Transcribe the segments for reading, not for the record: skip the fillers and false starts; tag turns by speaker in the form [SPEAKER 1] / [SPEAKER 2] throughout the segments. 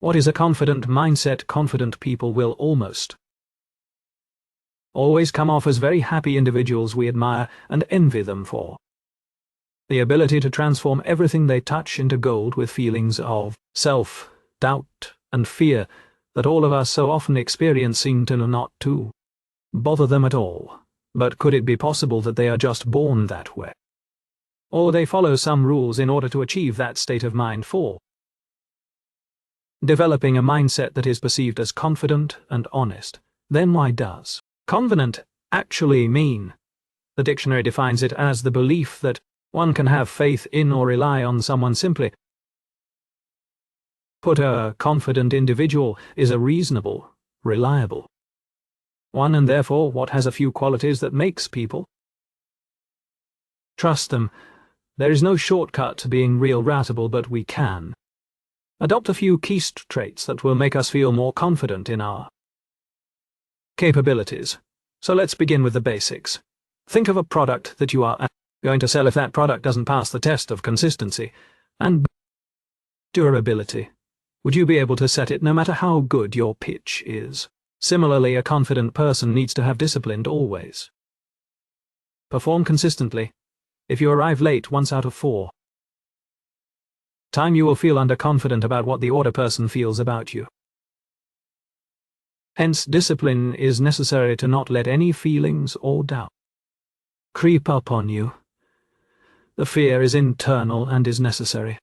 [SPEAKER 1] What is a confident mindset? Confident people will almost always come off as very happy individuals we admire and envy them for. The ability to transform everything they touch into gold with feelings of self-doubt and fear that all of us so often experience seem to not to bother them at all. But could it be possible that they are just born that way? Or they follow some rules in order to achieve that state of mind for developing a mindset that is perceived as confident and honest? Then why does confident actually mean? The dictionary defines it as the belief that one can have faith in or rely on someone. Simply put, a confident individual is a reasonable, reliable one, and therefore what has a few qualities that makes people trust them. There is no shortcut to being real ratable, but we can adopt a few key traits that will make us feel more confident in our capabilities. So let's begin with the basics. Think of a product that you are going to sell. If that product doesn't pass the test of consistency and durability, would you be able to set it no matter how good your pitch is? Similarly, a confident person needs to have discipline to always perform consistently. If you arrive late once out of 4 times, you will feel underconfident about what the order person feels about you. Hence, discipline is necessary to not let any feelings or doubt creep up on you. The fear is internal and is necessary.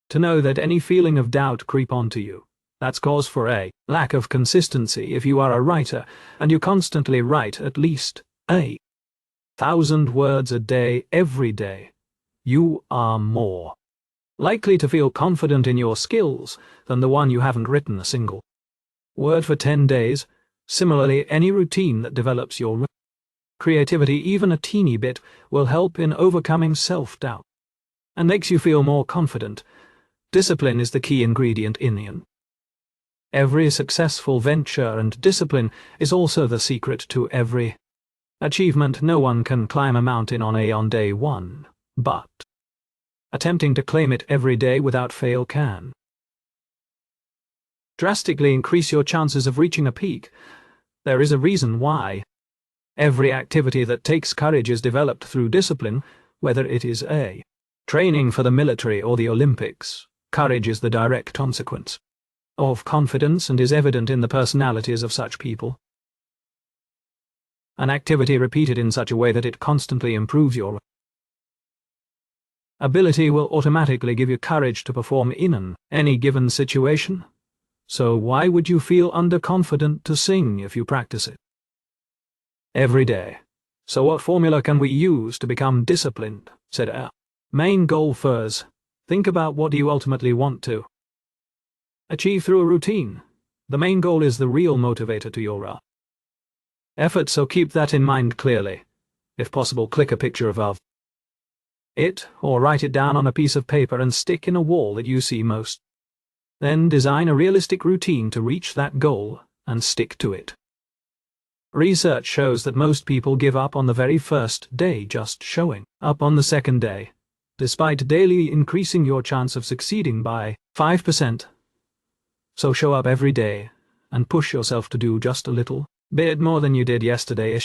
[SPEAKER 1] To know that any feeling of doubt creep onto you, that's cause for a lack of consistency. If you are a writer and you constantly write at least 1,000 words a day, every day, you are more likely to feel confident in your skills than the one you haven't written a single word for 10 days. Similarly, any routine that develops your creativity even a teeny bit will help in overcoming self-doubt and makes you feel more confident. Discipline is the key ingredient in every successful venture, and discipline is also the secret to every achievement. No one can climb a mountain on day one, but attempting to claim it every day without fail can drastically increase your chances of reaching a peak. There is a reason why every activity that takes courage is developed through discipline, whether it is a training for the military or the Olympics. Courage is the direct consequence of confidence and is evident in the personalities of such people. An activity repeated in such a way that it constantly improves your ability will automatically give you courage to perform in any given situation. So why would you feel underconfident to sing if you practice it every day? So what formula can we use to become disciplined? Said our main goal first. Think about what you ultimately want to achieve through a routine. The main goal is the real motivator to your effort, so keep that in mind clearly. If possible, click a picture of it or write it down on a piece of paper and stick in a wall that you see most. Then design a realistic routine to reach that goal and stick to it. Research shows that most people give up on the very first day, just showing up on the second day, despite daily increasing your chance of succeeding by 5%. So show up every day and push yourself to do just a little bit more than you did yesterday.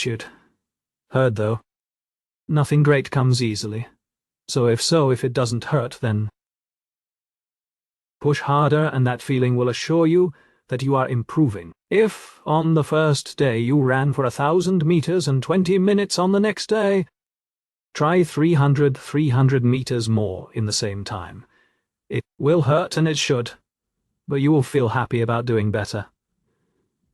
[SPEAKER 1] Heard though, nothing great comes easily. So if it doesn't hurt, then push harder, and that feeling will assure you that you are improving. If on the first day you ran for 1,000 meters and 20 minutes, on the next day try 300 meters more in the same time. It will hurt, and it should, but you will feel happy about doing better.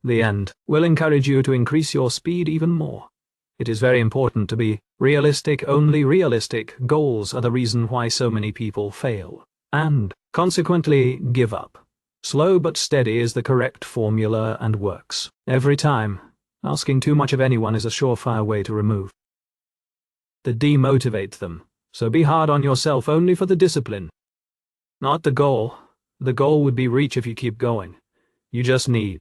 [SPEAKER 1] The end will encourage you to increase your speed even more. It is very important to be realistic. Only realistic goals are the reason why so many people fail and consequently give up. Slow but steady is the correct formula and works every time. Asking too much of anyone is a surefire way to remove to demotivate them. So be hard on yourself only for the discipline, not the goal. The goal would be reached if you keep going. You just need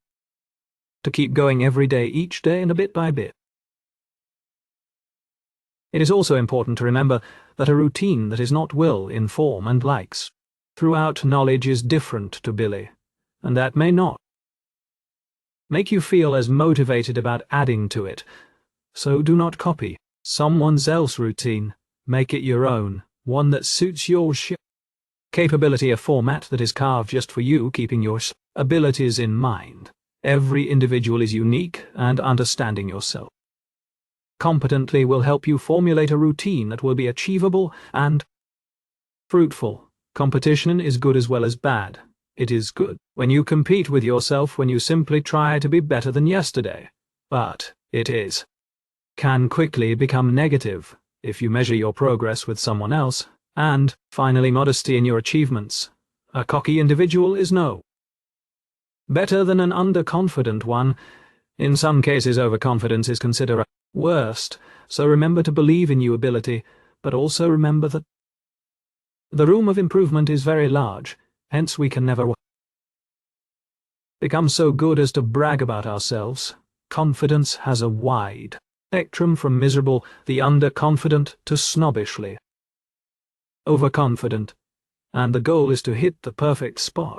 [SPEAKER 1] to keep going every day, each day, and a bit by bit. It is also important to remember that a routine that is not will in form and likes throughout knowledge is different to Billy, and that may not make you feel as motivated about adding to it. So do not copy someone else's routine. Make it your own, one that suits your capability, a format that is carved just for you, keeping your abilities in mind. Every individual is unique, and understanding yourself competently will help you formulate a routine that will be achievable and fruitful. Competition is good as well as bad. It is good when you compete with yourself, when you simply try to be better than yesterday. But it can quickly become negative if you measure your progress with someone else. And, finally, modesty in your achievements. A cocky individual is no better than an underconfident one. In some cases, overconfidence is considered worst, so remember to believe in your ability, but also remember that the room of improvement is very large, hence we can never become so good as to brag about ourselves. Confidence has a wide spectrum from miserable, the underconfident, to snobbishly overconfident, and the goal is to hit the perfect spot.